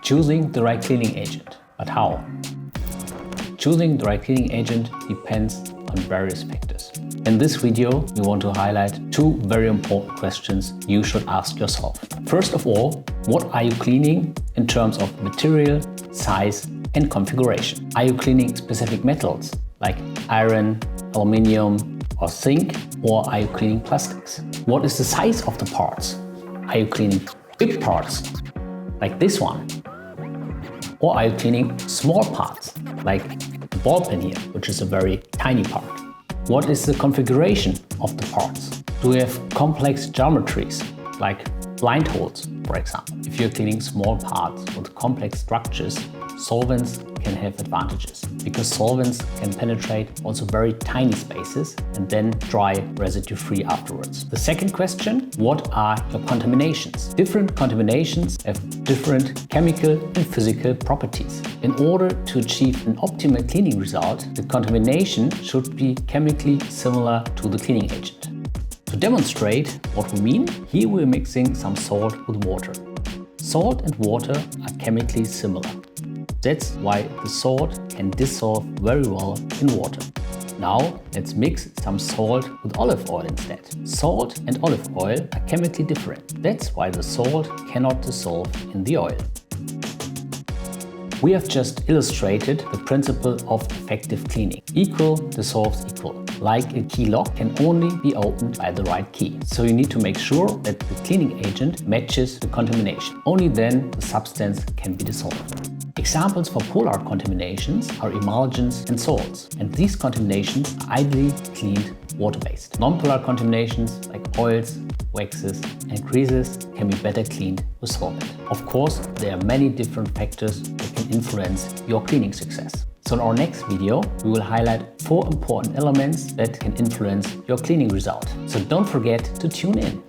Choosing the right cleaning agent. But how? Choosing the right cleaning agent depends on various factors. In this video, we want to highlight two very important questions you should ask yourself. First of all, what are you cleaning in terms of material, size, and configuration? Are you cleaning specific metals like iron, aluminium, or zinc, or are you cleaning plastics? What is the size of the parts? Are you cleaning big parts like this one? Or are you cleaning small parts like the ball pen here, which is a very tiny part? What is the configuration of the parts? Do we have complex geometries like blind holes, for example? If you're cleaning small parts with complex structures, solvents can have advantages because solvents can penetrate also very tiny spaces and then dry residue-free afterwards. The second question, what are your contaminations? Different contaminations have different chemical and physical properties. In order to achieve an optimal cleaning result, the contamination should be chemically similar to the cleaning agent. To demonstrate what we mean, here we're mixing some salt with water. Salt and water are chemically similar. That's why the salt can dissolve very well in water. Now let's mix some salt with olive oil instead. Salt and olive oil are chemically different. That's why the salt cannot dissolve in the oil. We have just illustrated the principle of effective cleaning. Equal dissolves equal. Like a key lock can only be opened by the right key. So you need to make sure that the cleaning agent matches the contamination. Only then the substance can be dissolved. Examples for polar contaminations are emulsions and salts, and these contaminations are ideally cleaned water-based. Non-polar contaminations like oils, waxes and greases can be better cleaned with solvent. Of course, there are many different factors that can influence your cleaning success. So in our next video, we will highlight 4 important elements that can influence your cleaning result. So don't forget to tune in.